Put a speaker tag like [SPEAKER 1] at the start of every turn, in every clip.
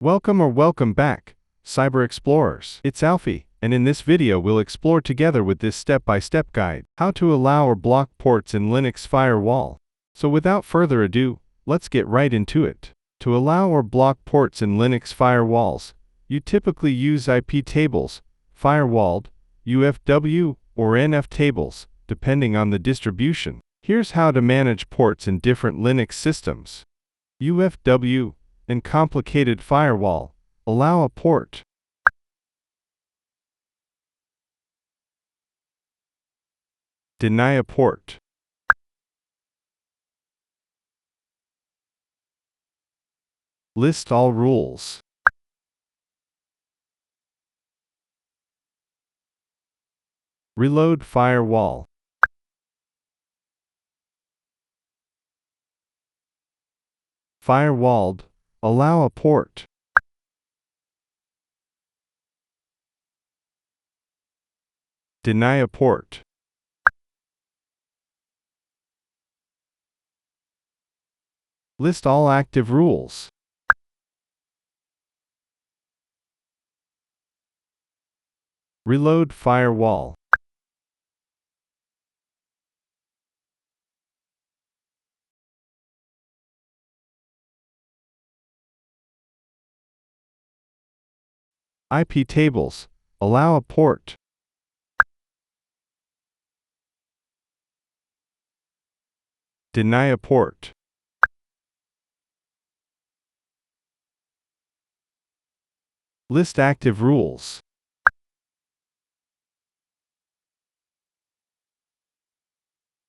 [SPEAKER 1] Welcome back, Cyber Explorers. It's Alfie, and in this video we'll explore together with this step-by-step guide, how to allow or block ports in Linux Firewall. So without further ado, let's get right into it. To allow or block ports in Linux firewalls, you typically use iptables, Firewalld, UFW, or nftables, depending on the distribution. Here's how to manage ports in different Linux systems. UFW, Uncomplicated Firewall, allow a port. Deny a port. List all rules. Reload firewall. Firewalld, allow a port. Deny a port. List all active rules. Reload firewall. iptables, allow a port. Deny a port. List active rules.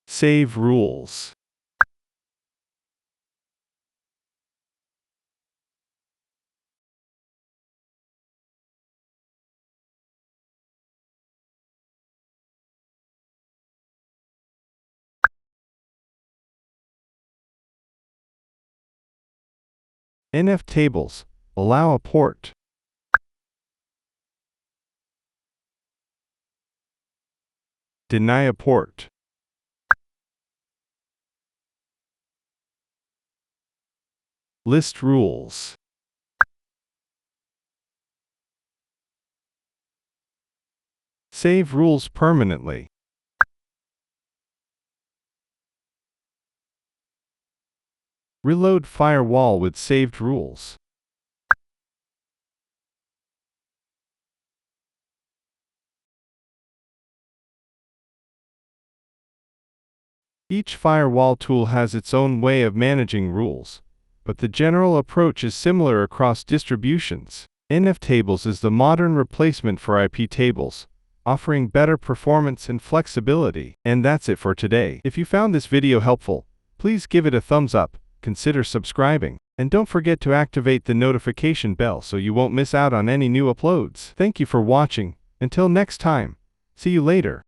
[SPEAKER 1] Save rules. nftables, allow a port. Deny a port. List rules. Save rules permanently. Reload firewall with saved rules. Each firewall tool has its own way of managing rules, but the general approach is similar across distributions. nftables is the modern replacement for iptables, offering better performance and flexibility. And that's it for today. If you found this video helpful, please give it a thumbs up, consider subscribing, and don't forget to activate the notification bell so you won't miss out on any new uploads. Thank you for watching. Until next time, see you later.